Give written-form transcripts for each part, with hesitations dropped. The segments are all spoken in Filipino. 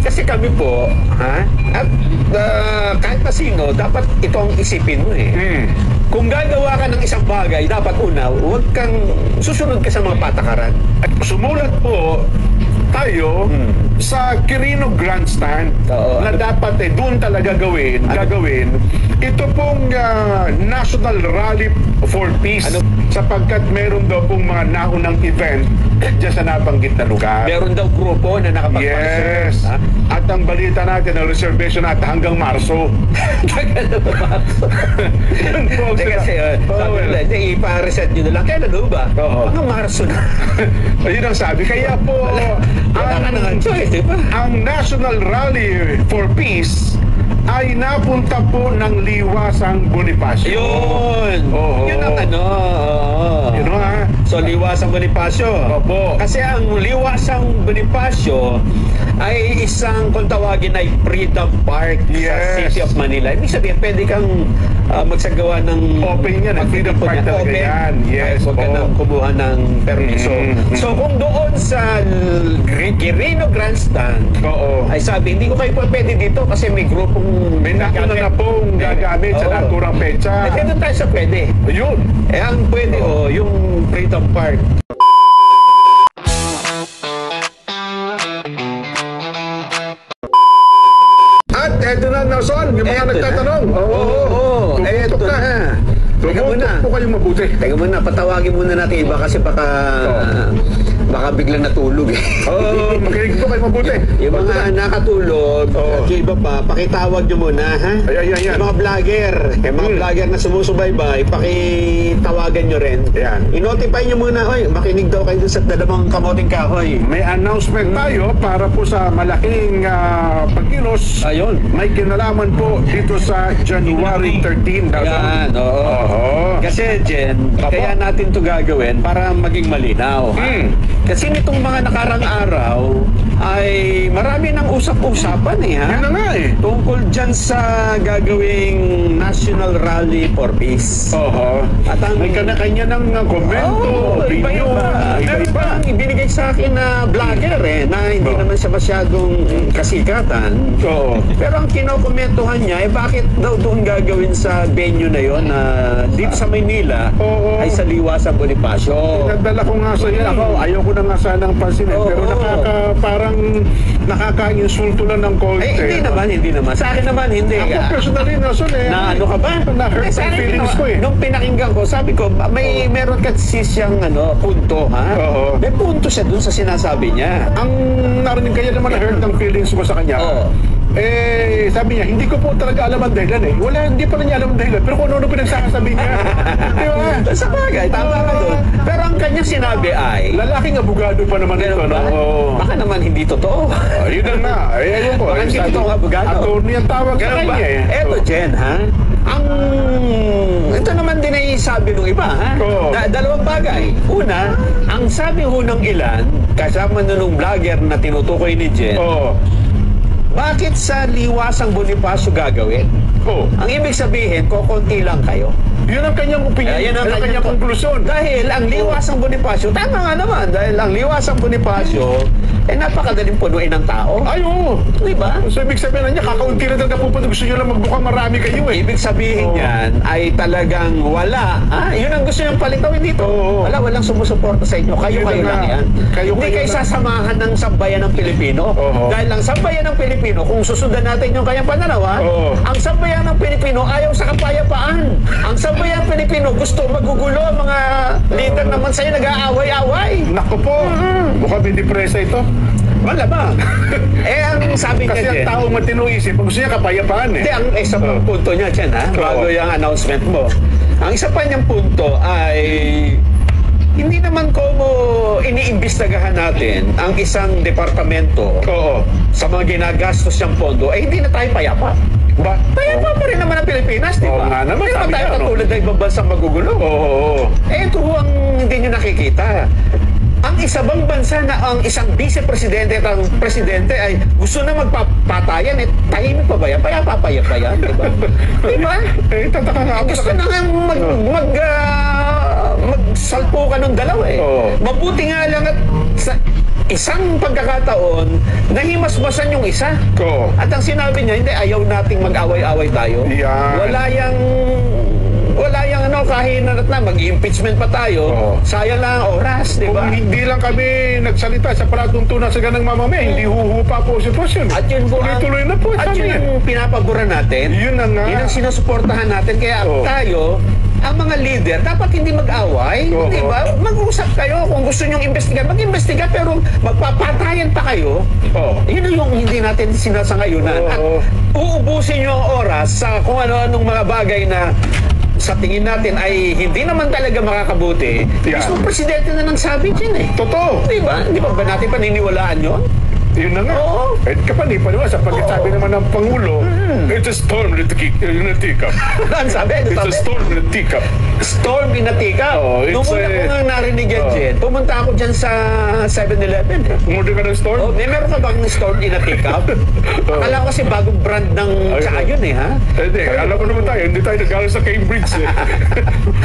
Kasi kami po, ha? At kahit na sino, dapat ito ang isipin mo eh. Kung gagawa ka ng isang bagay, dapat una, huwag kang susunod ka sa mga patakaran. At sumulat po tayo sa Quirino Grandstand Oo. na dapat doon talaga gagawin ito pong National Rally for Peace sapagkat meron daw pong mga naunang event dyan sa nabanggit na lugar. Meron daw grupo na nakapagpapasyon. Yes. At ang balita natin, ang reservation natin hanggang Marso. Yun po ang Kasi sabi nila, ipa-reset nyo na lang. Kailan ba? Oo. Mga Marso na. Ayun ang sabi. Kaya po, Wala ka nang choice, di ba? ang National Rally for Peace ay napunta po ng Liwasang Bonifacio. Yun! Oo. Yun ang ano. Oo. Yun ha? So, Liwasang Bonifacio. Opo. Kasi ang Liwasang Bonifacio ay isang, kung tawagin ay Freedom Park sa Yes. City of Manila. Ibig sabihin, pwede kang magsagawa ng Open yan, Freedom Park talaga Open. yan. Yes, Huwag ka oo. nang kumuha ng permiso. So, kung doon sa Quirino Grandstand, Oo. ay sabi, hindi ko kayo pwede dito kasi may grupong May nauna na pong gagamit sa Oo. naturang petsa. Eh, doon tayo sa pwede. Ayun. Eh, ang pwede yung Freedom Park. At eto na, Nelson, yung mga Eto na. nagtatanong. Oo. Eto Tumutok na. Teka muna. Tumutok po kayong mabuti. Teka muna, patawagin muna natin iba kasi baka biglang natulog eh. Oo, makinig po kayo mabuti. Yung mga nakatulog, Oo. at yung iba pa, pakitawag nyo muna, ha? Ayan. Yung mga vlogger, vlogger na sumusubaybay, pakitawagan nyo rin. Ayan. I-notify nyo muna, oy, makinig daw kayo dun sa dalawang kamoting kahoy. May announcement tayo para po sa malaking pagkilos. Ayun. May kinalaman po dito sa January 13. Yan, oo. Oo. Kasi, Jen, Apo. kaya natin to gagawin para maging malinaw. ha? Kasi nitong mga nakarang araw, ay marami ng usap-usapan ha? Yan na nga eh. Tungkol dyan sa gagawing National Rally for Peace. Oo. At ang May kanya-kanya ng komento, opinion, Meron iba-iba. pang ibinigay sa akin na vlogger na hindi naman siya masyadong kasikatan. Oo. Pero ang kinokomentuhan niya, bakit daw doon gagawin sa venue na yon na dito sa Maynila Oo. ay sa Liwasang Bonifacio. Nagdala ko nga sa iyo. Ako, ayaw ko na nga sanang pansinin. Oo. Pero parang nakaka-insulto lang ng konti. Eh, hindi naman. Sa akin naman, hindi. Ako personally, Nelson, Na ano ka ba? Na-hurt Sa ang akin, feelings ko eh. Nung pinakinggan ko, sabi ko, meron kasi siyang punto, ha? Oo. May punto siya dun sa sinasabi niya. Ang narinig kaya naman na-hurt ang feelings ko sa kanya. Oo. Eh, sabi niya, hindi ko po talaga alam ang dahilan eh. Hindi pa niya alam ang dahilan. Pero kung ano pinagsasabi niya. Di ba? Sa bagay, tama ka doon. Pero ang kanyang sinabi ay, Lalaking abogado pa naman ito, ganun no? ba? Oo. Baka naman hindi totoo. Ayun na nga. Ayun po. Baka hindi totoo ang abogado. Attorney ang tawag sa Ganun ba? kanya eh. Eto, Jen, ha? Ito naman din ay sabi ng iba, ha? Oo. Dalawang bagay. Una, ang sabi ho ng ilan, kasama nung vlogger na tinutukoy ni Jen, Oo. bakit sa Liwasang Bonifacio gagawin? Oo. Ang ibig sabihin, kokonti lang kayo. Yun ang kanyang opinion. Yan Yun ang kanyang konklusyon. Dahil ang Liwasang Bonifacio, tama nga naman, dahil ang Liwasang Bonifacio, napakadaling punuin ng tao. Ay, oo. Di ba? So, ibig sabihin na niya, kakaunti na talaga pupunta. Gusto niyo lang magbukang marami kayo eh. Ibig sabihin Oo. yan ay talagang wala. Yun ang gusto niyang palitawin dito. Oo. Walang sumusuporta sa inyo. Kayo Yun lang na. yan. Hindi kayo na. sasamahan ng sambayan ng Pilipino. Oo. Dahil ang sambayan ng Pilipino, kung susundan natin yung kanyang pananaw, Oo. ang sambayan ng Pilipino ayaw sa kapayapaan. Ang sambayan ng Pilipino gusto magugulo. Mga leader naman sa'yo nag-aaway-away. Naku po. Mukhang hindi presa ito. Wala ba? Ang sabi Kasi niya, ang Jen, tao matino isip, gusto niya kapayapaan eh. hindi, ang isa pang punto niya dyan, bago Oo. yung announcement mo. Ang isa pa niyang punto ay hindi naman ko iniimbestagahan natin ang isang departamento Oo. sa mga ginagastos niyang pondo, hindi na tayo payapa. Ba? Payapa pa rin naman ang Pilipinas, di Oo ba? nga naman, Hindi naman sabi tayo niya, no? katulad na ibang bansang magugulo. Oo. Ito ho ang hindi nyo nakikita. Ang isa bang bansa na ang isang vice-presidente at ang presidente ay gusto na magpapatayan, tahimik pa ba yan? Payapa pa yan, di ba? Di ba? Eh, tataka nga ako Gusto sa na nga magsalpukan ng dalawa eh. Oo. Mabuti nga lang at isang pagkakataon, nahimasmasan yung isa. Oo. At ang sinabi niya, hindi, ayaw nating mag-away-away tayo. Yan. Wala yang kahinan at na, mag-impeachment pa tayo. Oo. Sayang lang ang oras, di ba? Kung hindi lang kami nagsalita sa palatuntunan sa ganang mamamaya, hindi huhupa po si Posyon. At yun po, tuloy-tuloy na po. at sabi yun niya. ang pinapabura natin. Yun na nga. Yun ang sinusuportahan natin. Kaya Oo. tayo, ang mga leader, dapat hindi mag-away. Oo. Di ba? Mag-usap kayo. Kung gusto nyong investigar, mag-investiga. Pero magpapatayan pa kayo. Oo. Yun ang yung hindi natin sinasangayunan. At Oo. uubusin nyo ang oras sa kung ano-anong mga bagay na sa tingin natin ay hindi naman talaga makakabuti. Yeah. Mismo presidente na nagsabi dyan eh. Totoo. Di ba? Di ba natin paniniwalaan yun? Yun na nga. Oo. Eh, kapanipan naman, sa pagkasabi naman ng Pangulo, it's a storm in a teacup. Ano sabi? It's a storm in a teacup. Storm in a teacup. Oo, it's Nung una ko a- nga narinig yan, Oo. Jen, pumunta ako dyan sa 7-Eleven. Umorder ka ng storm? Oh, meron ka bang storm in a teacup? Akala ko kasi bagong brand ng tsaka yun eh, ha? Hindi, alam mo naman tayo, hindi tayo nag-aral sa Cambridge eh.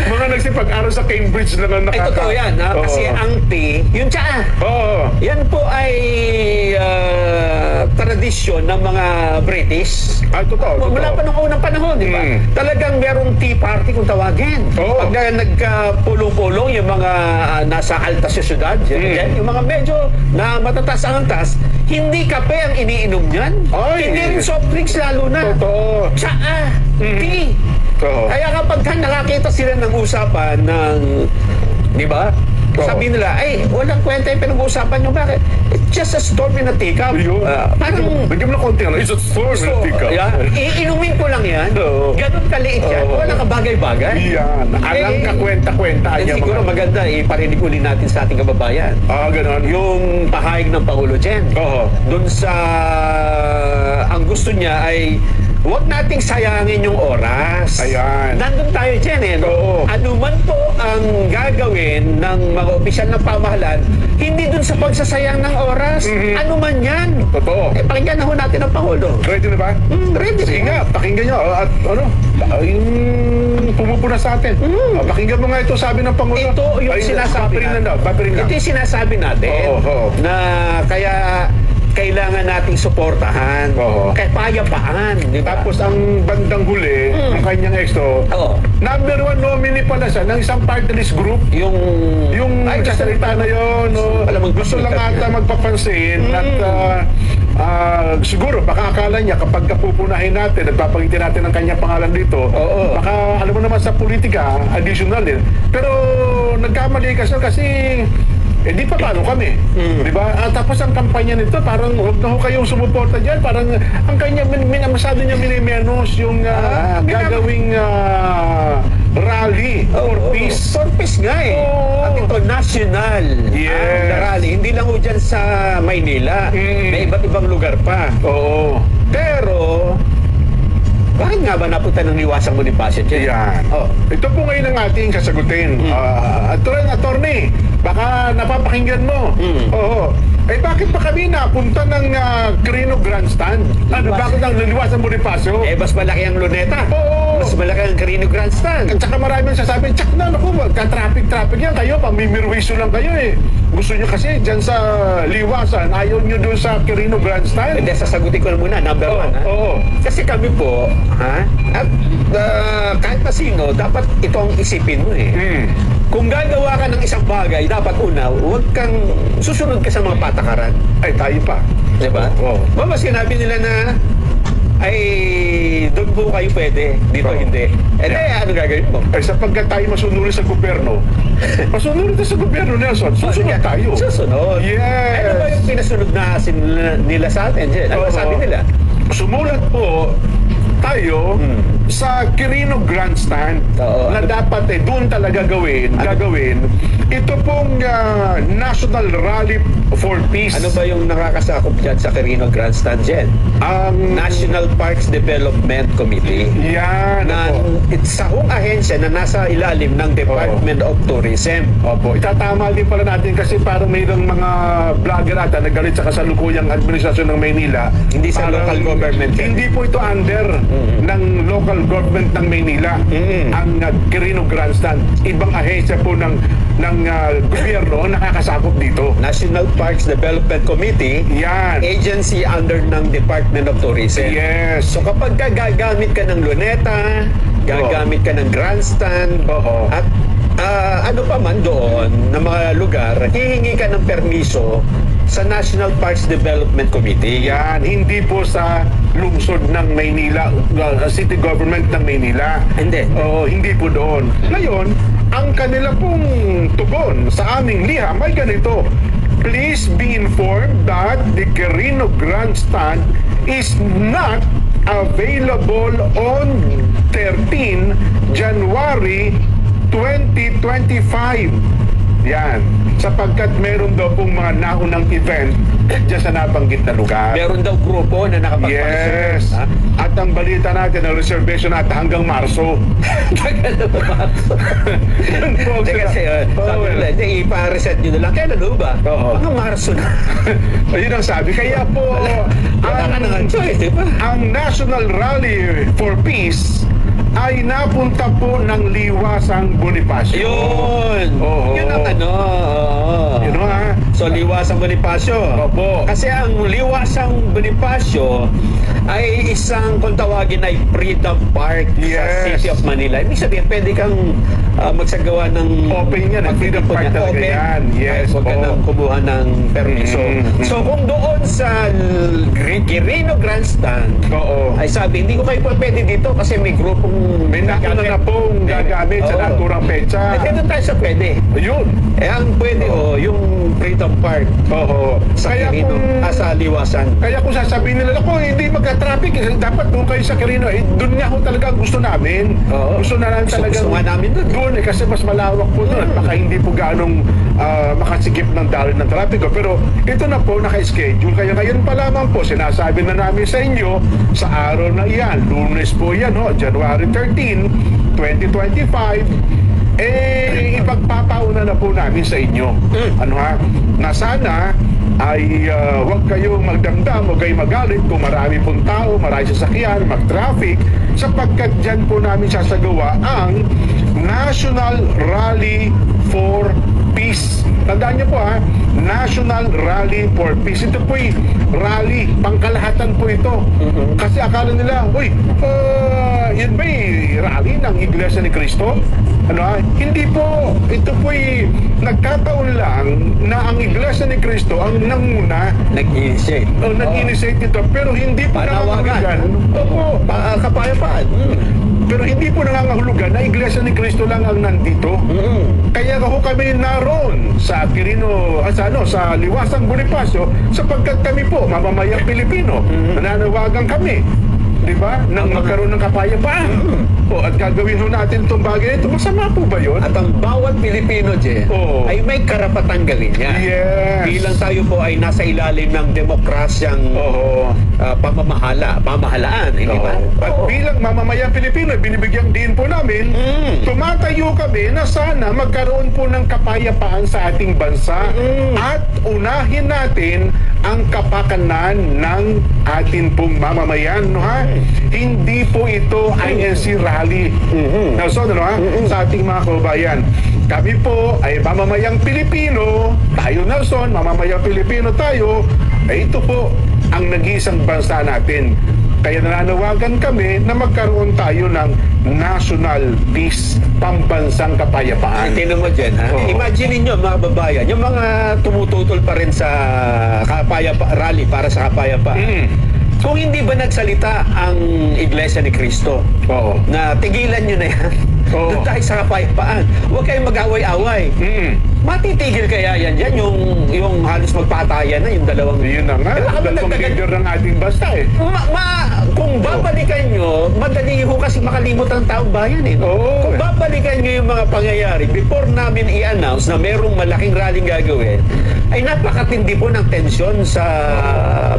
Mga nagsipag-aral sa Cambridge na Ay, nakaka... totoo yan, ha? Kasi Oo. ang tea, yung tsaa, Oo. yan po ay tradisyon ng mga British. Ay, totoo. Mula pa nung unang panahon, di ba? Mm. Talagang merong tea party kung tawagin. Oo. Pag nagpulong-pulong yung mga nasa altas sa syudad, yung mga medyo na matataas ang antas, hindi kape ang iniinom niyan. Ay. Hindi rin soft drinks lalo na. Totoo. Tsaa, tea. Oo. Kaya kapag nakakita sila ng usapan ng, di ba? Oo. Sabi nila, ay, walang kwenta yung pinag-uusapan nyo. Bakit? It's just a storm in a teacup. Ayun. Parang, Bigyan mo na konti, ano? It's a storm in a teacup. yeah, iinumin ko lang yan. Oo. Ganun kaliit yan. Oo. Walang kabagay-bagay. Yan. Alang kakwenta-kwenta Eh, niya siguro mga... maganda, iparinig uli natin sa ating kababayan. ganon. Yung pahayag ng Pangulo Jen. Oo. Doon sa, ang gusto niya ay, huwag nating sayangin yung oras. Ayan. Nandun tayo dyan eh. No? Oo. Ano man po ang gagawin ng mga opisyal ng pamahalaan, hindi dun sa pagsasayang ng oras. Mhm. Ano man yan. Totoo. Eh, pakinggan na ho natin ang Pangulo. Ready na ba? Ready Sige na. nga, pakinggan nyo. At ano, yung pumupuna sa atin. Pakinggan mo nga ito, sabi ng Pangulo. Ito yung Ay, sinasabi papirin lang daw, papirin lang. Ito yung sinasabi natin Oo. na kaya kailangan nating suportahan. Oo. Kaya payapaan. Di ba? Tapos ang bandang huli, ang kanyang exto, Oo. number 1 nominee pala siya ng isang party list group. Yung Ay, kasalita na yun, no, Alam mo, gusto lang gusto ata magpapansin at siguro baka akala niya kapag kapupunahin natin, nagpapagitin natin ang kanyang pangalan dito, Oo. baka alam mo naman sa politika, additional din. Pero nagkamali kasi di pa paano kami? Di ba? Tapos ang kampanya nito, parang huwag na ho kayong sumuporta dyan. Parang ang kanya, masyado niya minimenos yung gagawing rally for peace. For peace nga eh. Oo. At ito, national. Yes. Na rally. Hindi lang ho dyan sa Maynila. May iba't ibang lugar pa. Oo. Pero, bakit nga ba napunta ng Liwasang Bonifacio dyan? Yan. Oh. Ito po ngayon ang ating sasagutin. Attorney, baka napapakinggan mo. Oo. Eh bakit pa kami napunta ng Quirino Grandstand? Ano, Liwas. bakit ang Liwasan Bonifacio? Eh, mas malaki ang luneta. Oo. Mas malaki ang Carino Grandstand. At saka marami ang sasabi, tsak na, naku, ka-traffic yan kayo, pamimirwisyo lang kayo eh. Gusto nyo kasi dyan sa Liwasan, ayaw nyo doon sa Quirino Grandstand. Hindi, sasagutin ko na muna, number Oo, one. Ha? oo. Kasi kami po, ha? At kahit na sino, dapat ito ang isipin mo eh. Kung gagawa ka ng isang bagay, dapat una, huwag kang susunod ka sa mga patakaran. Ay, tayo pa. Di ba? Oo. Mama, sinabi nila na ay doon po kayo pwede, dito Oo. hindi. Eh, ano gagawin mo? Ay, sapagkat tayo masunuri sa gobyerno, masunuri tayo sa gobyerno, Nelson. Susunod tayo. Susunod. Yes. Ano ba yung pinasunod na nila sa atin, Jen? Ano Oo. sabi nila? Sumulat po tayo sa Quirino Grandstand Oo. na dapat doon talaga gagawin. Ito pong National Rally for Peace. Ano ba yung nakakasakop dyan sa Carino Grandstand, Jen? Ang National Parks Development Committee. yan Na po. sa kung ahensya na nasa ilalim ng Department of Tourism. Opo, itatama din pala natin kasi parang mayroong mga vlogger ata nagalit sa kasalukuyang administrasyon ng Maynila. Hindi sa Parang local government yan. Hindi po ito under ng local local government ng Maynila ang Quirino Grandstand. Ibang ahensya po ng gobyerno ang nakakasakop dito. National Parks Development Committee, Yan. agency under ng Department of Tourism. Yes. So kapag gagamit ka ng luneta, gagamit ka ng grandstand, Oo. at ano pa man doon na mga lugar, hihingi ka ng permiso sa National Parks Development Committee. Yan, hindi po sa lungsod ng Maynila, city government ng Maynila. Hindi. Oo, hindi po doon. Ngayon, ang kanila pong tugon sa aming liham ay ganito. Please be informed that the Quirino Grandstand is not available on 13 January 2025. Yan. Sapagkat meron daw pong mga naunang event dyan sa nabanggit na lugar. Meron daw grupo na nakapag-reserve. Yes. At ang balita natin, ang reservation natin hanggang Marso. Tagal na ba, Marso? Yan po. Hindi kasi, sabi nila, ipa-reset nyo na lang. Kailan ba? Oo. Mga Marso na. Ayun ang sabi. Kaya po, Wala ka nang choice, di ba? ang National Rally for Peace ay napunta po ng Liwasang Bonifacio. Yun! Oo. Yun ang ano. Yun ha? So, Liwasang Bonifacio. Opo. Kasi ang Liwasang Bonifacio ay isang, kung tawagin ay Freedom Park sa Yes. City of Manila. Ibig sabihin, pwede kang magsagawa ng... Open yan, ang Freedom Park talaga yan. Yes, Huwag ka po. nang kumuha ng permiso. So, kung doon sa Quirino Grandstand, Oo. ay sabi, hindi ko kayo pwede dito kasi may grupong... May nauna na pong gagamit sa Oo. naturang petsa. Eh, doon tayo sa pwede. Yun. Eh, ang pwede, yung Freedom Park Oo. sa Quirino, sa Liwasan. Kaya kung sasabihin nila, ako hindi magka-traffic, dapat doon kayo sa Quirino. Eh, doon nga ho talaga ang gusto namin. Oo. Gusto na namin talaga. Gusto nga namin doon. Doon eh, kasi mas malawak po doon. At baka hindi po gaanong makasigip ng daloy ng trapiko. Pero ito na po, naka-schedule. Kaya ngayon pa lamang po, sinasabi na namin sa inyo, sa araw na iyan, Lunes po yan, January 13, 2025, ipagpapauna na po namin sa inyo. Ano ha? Na sana ay huwag kayong magdamdam, huwag kayong magalit kung marami pong tao, marami sasakyan, mag-traffic, sapagkat dyan po namin sasagawa ang National Rally for Peace. Tandaan niyo po National Rally for Peace. Ito po'y rally, pangkalahatan po ito. Kasi akala nila, uy, yan ba'y rally ng Iglesia ni Cristo? Ano Hindi po. Ito po'y nagkataon lang na ang Iglesia ni Cristo ang nanguna Nag-initiate. o nag-initiate ito, pero hindi po nangangahulugan. Opo, Kapayapaan. pero hindi po nangangahulugan na Iglesia ni Cristo lang ang nandito. Kaya ako kami naroon sa Quirino, sa Liwasang Bonifacio, sapagkat kami po, mamamayang Pilipino, nananawagan kami, di ba, nang magkaroon ng kapayapaan. At gagawin ho natin itong bagay ito. Masama po ba yun? At ang bawat Pilipino, Jen, Oo. ay may karapatang gawin yan. Yes. Bilang tayo po ay nasa ilalim ng demokrasyang Oo. pamahalaan, hindi ba? At bilang mamamayang Pilipino, binibigyang din po namin, tumatayo kami na sana magkaroon po ng kapayapaan sa ating bansa at unahin natin ang kapakanan ng atin pong mamamayan, Hindi po ito INC rally. Nelson, sa ating mga kababayan. Kami po ay mamamayang Pilipino, tayo Nelson, mamamayang Pilipino tayo, ay ito po ang nag-iisang bansa natin. Kaya nananawagan kami na magkaroon tayo ng national peace, pambansang kapayapaan. Tingnan mo dyan, Oo. Imagine niyo mga babayan, yung mga tumututol pa rin sa rally para sa kapayapaan. Kung hindi ba nagsalita ang Iglesia ni Cristo Oo. na tigilan nyo na yan, Oo. doon tayo sa kapayapaan, huwag kayong mag-away-away. Matitigil kaya yan dyan, yung halos magpatayan na yung dalawang... Yun na nga, Baka dalawang madagdagan- leader ng ating bansa kung babalikan nyo, madali ho kasi makalimot ang taong bayan Oo. Kung babalikan nyo yung mga pangyayari, before namin i-announce na merong malaking rallying gagawin, ay napakatindi po ng tensyon sa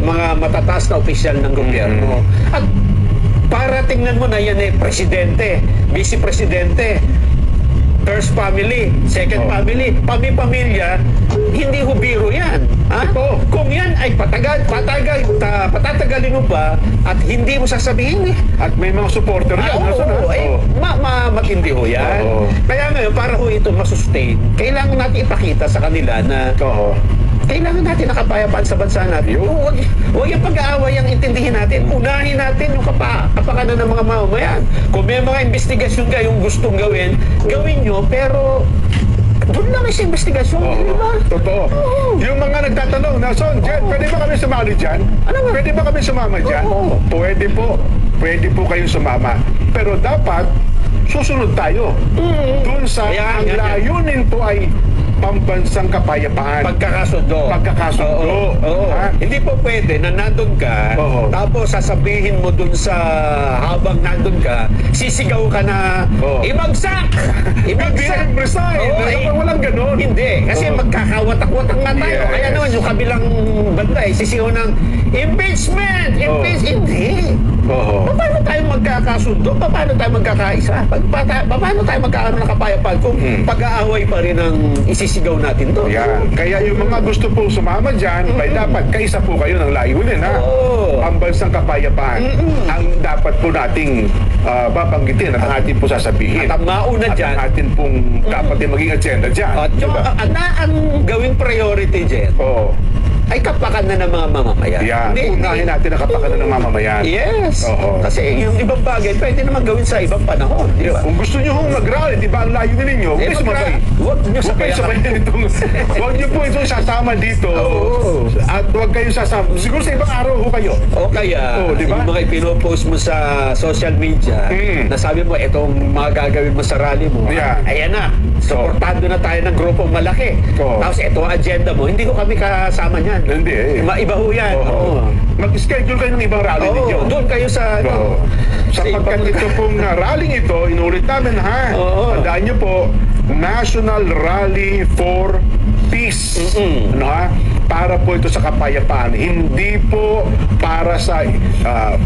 mga matataas na opisyal ng gobyerno. At para tingnan mo na yan presidente, vice-presidente, first family, second family, pamilya, hindi ho biro yan. Ha? Ito. Kung yan ay patatagalin mo ba at hindi mo sasabihin At may mga supporter yan. Nasaan, ha? matindi ho yan. Oo. Kaya ngayon, para ho ito masustain, kailangan natin ipakita sa kanila na Oo. kailangan natin nakapayapaan sa bansa natin. Yun. Huwag yung pag-aaway ang intindihin natin. Unahin natin yung kapakanan ng mga mamamayan. Kung may mga investigasyon kayong gustong gawin nyo, pero doon lang sa investigasyon, di ba? Totoo. Yung mga nagtatanong, Nelson, Jen, pwede ba kami sumali dyan? Ano ba? Pwede ba kami sumama dyan? Oo. Pwede po. Pwede po kayong sumama. Pero dapat, susunod tayo. Doon sa Kaya, ang layunin po ay pambansang kapayapaan. Pagkakasundo. Pagkakasundo. Oo. Ha? Hindi po pwede na nandun ka, Oo. tapos sasabihin mo dun sa habang nandun ka, sisigaw ka na, Oo. ibagsak! Ibagsak! Resign. Walang ganun. Hindi. Kasi Oo. magkakawatak-watak nga tayo. Yes. Kaya naman yung kabilang banda ay sisigaw ng impeachment! Hindi. Oo. Paano tayo magkakasundo? Paano tayo magkakaisa? Paano tayo magkakaroon ng kapayapaan kung pag-aaway pa rin ang isisigaw natin to? Yan. Kaya yung mga gusto pong sumama dyan, ay dapat kaisa po kayo ng layunin, ha? Oo. Pambansang kapayapaan. Ang dapat po nating babanggitin at ang ating po sasabihin. At ang mauna At dyan, ang atin pong dapat din maging agenda dyan. at yung, Diba? ang gawing priority dyan Oo. ay kapakanan ng mga mamamayan. Yan. Hindi. Unahin natin ang kapakanan ng mamamayan. Yes. Oo. Kasi yung ibang bagay, pwede naman gawin sa ibang panahon. Di ba? Kung gusto nyo hong mag-rally, di ba ang layunin ninyo? Huwag kayo sumabay. Huwag nyo Huwag kayo sabayan. sabayan itong... Huwag nyo po itong sasama dito. Oo. At huwag kayo sasama. Siguro sa ibang araw ho kayo. O kaya, Oo, di ba? yung mga ipinopost mo sa social media, Mm. na sabi mo, itong mga gagawin mo sa rally mo, Yeah. ayan na, supportado na tayo ng grupong malaki. Oo. Tapos ito ang agenda mo, hindi ko kami kasama niyan. Hindi eh. Iba ho yan. Oo. Mag-schedule kayo ng ibang rally ninyo. Oo, doon kayo sa, Oo. Sapagkat ibang- ito pong rallying ito, inulit namin ha. Oo. Tandaan nyo po, National Rally for Peace. Ano ha? Para po ito sa kapayapaan. Hindi po para sa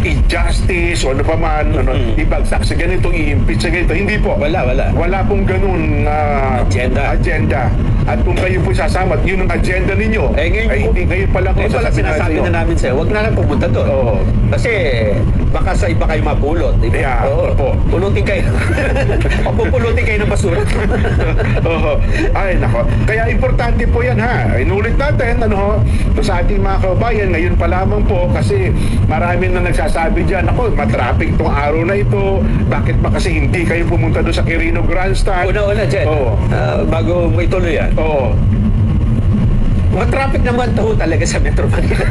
injustice o ano pa man, ibagsak sa ganito, i-impeach sa ganito. Hindi po. Wala. Wala pong ganun agenda. At kung kayo po sasama, at yun ang agenda ninyo. Ngayon, hindi ngayon pa lang Ngayon pala sinasabi na namin sa'yo, huwag na lang pumunta doon. Oo. Kasi baka sa iba kayo mapulot. Di ba? Yeah, Oo. opo. Pulutin kayo. O pupulutin kayo ng basura. Oo. Ay, nako. Kaya importante po yan ha. Inulit natin, sa ating mga kababayan, ngayon pa lamang po, kasi marami na nagsasabi dyan, ako, matraffic tong araw na ito. Bakit ba kasi hindi kayo pumunta doon sa Quirino Grandstand? Una-una, Jen. Oo. Bago mo ituloy yan. Oo. Matraffic naman to talaga sa Metro Manila.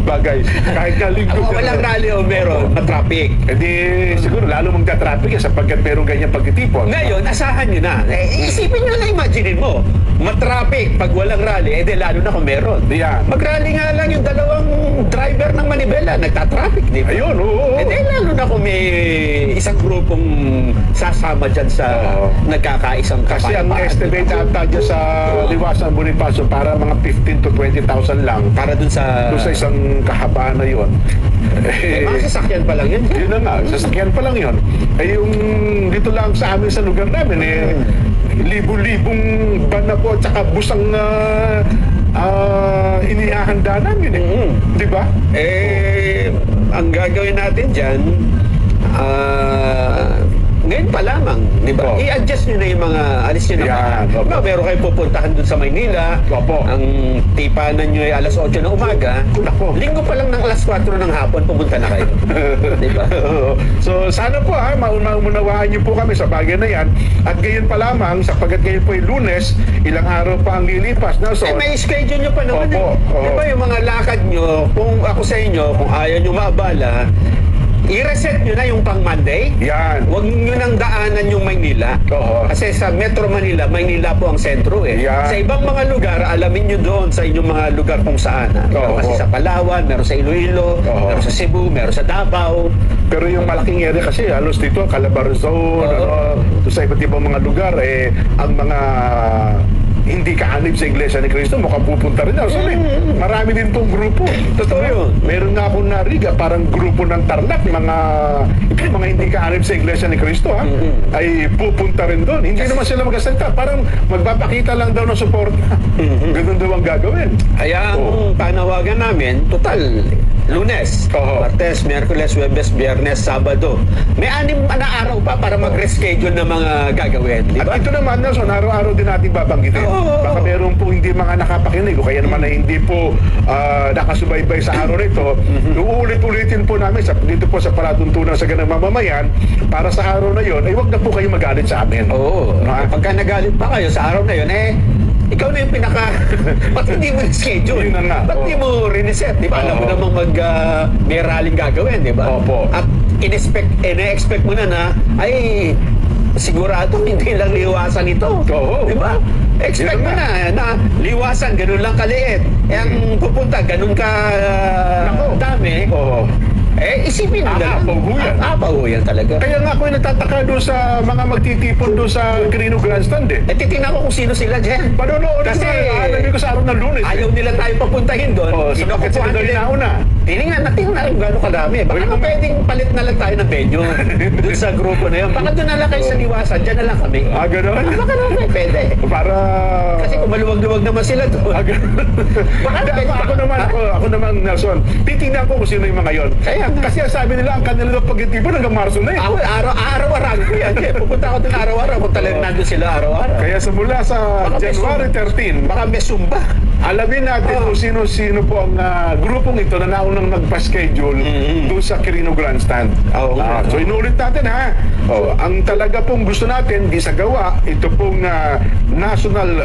Bagay. Kahit na linggo. Walang rally o meron, matraffic. Eh di, siguro lalo magta-traffic sapagkat meron ganyan pagtitipon. Ngayon, asahan nyo na. Isipin nyo na, imaginein mo. Matraffic pag walang rally, lalo na kung meron. Yan. Mag-rally nga lang yung dalawang driver ng Manibela, nagta-traffic, di ba? Ayun, oo. Lalo na kung may isang grupong sasama dyan sa nagkakaisang Kasi ang kapayapaan. estimate ata dyan sa Liwasan Bonifacio para mga 15 to 20,000 lang Para dun sa... doon sa isang kahabaan na yun. Mga sasakyan pa lang yun. Yun na nga, sasakyan pa lang yun. Eh yung dito lang sa amin sa lugar namin, libu-libong van na po at saka busang inihahanda namin Di ba? Ang gagawin natin dyan, ngayon pa lamang, di ba? Oo. I-adjust nyo na yung mga, alis nyo na Yan, mga. opo. Diba, meron kayong pupuntahan dun sa Maynila. Opo. Ang tipanan nyo ay alas 8 ng umaga. Nako. Linggo pa lang ng alas 4 ng hapon, pumunta na kayo. Di ba? Oo. So sana po maunawaan niyo po kami sa bagay na yan. At gayon pa lamang, sapagkat ngayon po ay Lunes, ilang araw pa ang lilipas. No? So, May schedule nyo pa naman. Opo, oo. Di ba yung mga lakad nyo, kung ako sa inyo, kung ayaw nyo maabala, i-reset nyo na yung pang Monday. yan. Huwag nyo nang daanan yung Maynila. Oo. Kasi sa Metro Manila, Maynila po ang sentro eh. Yeah. Sa ibang mga lugar, alamin nyo doon sa inyong mga lugar kung saan. Oo. Kasi sa Palawan, meron sa Iloilo, Oo. meron sa Cebu, meron sa Davao. Pero yung malaking area kasi, halos dito, Calabarzon, Oo. sa iba't ibang mga lugar, ang mga hindi kaanib sa Iglesia ni Cristo, mukhang pupunta rin. So, marami din pong grupo. Totoo yun. Meron nga akong nariga, parang grupo ng Tarlac, mga hindi kaanib sa Iglesia ni Cristo, ay pupunta rin doon. Hindi naman sila magsasalita. Parang magpapakita lang daw ng suporta. Ganun daw ang gagawin. Kaya ang panawagan namin, total, Lunes, Oo. Martes, Miyerkules, Huwebes, Biyernes, Sabado. May 6 na araw pa para mag-reschedule ng mga gagawin. Di At ba? ito naman, Nelson, araw-araw din natin babanggitin. Oo. Baka meron po hindi mga nakapakinig o kaya naman na hindi po nakasubaybay sa araw nito. Uulit-ulitin po namin dito po sa palatuntunan sa ganang mamamayan para sa araw na yon, ay wag na po kayo magalit sa amin. Oo. Ha? Pagka nagalit pa kayo sa araw na yun, ikaw na yung pinaka... Ba't hindi mo schedule? Yun na nga. Ba't hindi mo reset? Di ba? Alam mo Oo. namang may rallying gagawin, di ba? Opo. At ina-expect mo na ay sigurado hindi lang liwasan ito. Oo. Di ba? Expect Yun mo na. na liwasan, ganun lang kaliit. Ang pupunta, ganun ka Nako. dami. Oo. Isipin mo na lang. Aapaw ho yan. Aapaw ho yan talaga. Kaya nga ako ay nagtataka doon sa mga magtitipon doon sa Quirino Grandstand eh. Titingnan ko kung sino sila dyan. Panonood Kasi ko sa araw ng Lunes. ayaw nila tayo papuntahin doon. Oh, sa bakit sila daw inauna? Tingnan natin rin gano'ng kadami. Baka Uy, pwedeng palit na lang tayo ng venue doon sa grupo na yun. Baka doon na lang kayo sa liwasan. Dyan na lang kami. Gano'n? Baka naman pwede. Para... Kasi kung maluwag-luwag naman sila doon. Baka Hindi, pwede. ako naman, Nelson, titingnan ko kung sino yung mga yon. Kaya nga. Kasi ang sabi nila, ang kanila daw pag-itipon hanggang Marso na eh. Araw-araw ko yan. Pupunta ako doon araw-araw kung talagang nandun sila araw-araw. Kaya mula sa Baka may January 13, Baka may sumba. alamin natin kung sino-sino po ang grupong ito na naunang nagpa-schedule doon sa Quirino Grandstand. Oo. So inulit natin ha. Ang talaga pong gusto natin, di sa gawa, ito pong National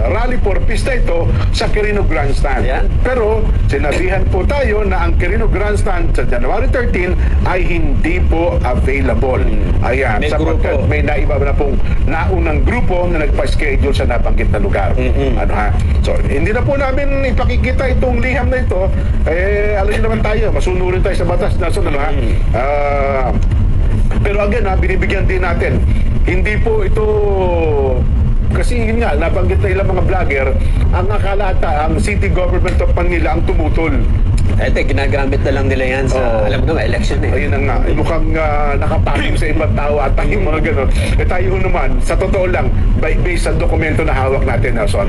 Rally for Pista ito sa Quirino Grandstand. Yan. Pero sinabihan po tayo na ang Quirino Grandstand sa January 13 ay hindi po available. Ayan, May sapagkat grupo. may naiba na pong naunang grupo na nagpa-schedule sa nabanggit na lugar. Ano ha? So, hindi na po namin ipakikita itong liham na ito. Alam niyo naman tayo, masunurin tayo sa batas na ano ha? Pero again ha, binibigyan din natin. Hindi po ito kasi yun nga, nabanggit na ilang mga vlogger, ang akala ata, ang city government of Manila ang tumutol. Ginagamit na lang nila yan sa, alam mo naman, election eh. Ayun na nga, mukhang nakapaging sa ibang tao at yung mga gano'n. Tayo naman, sa totoo lang, based sa dokumento na hawak natin, Nelson.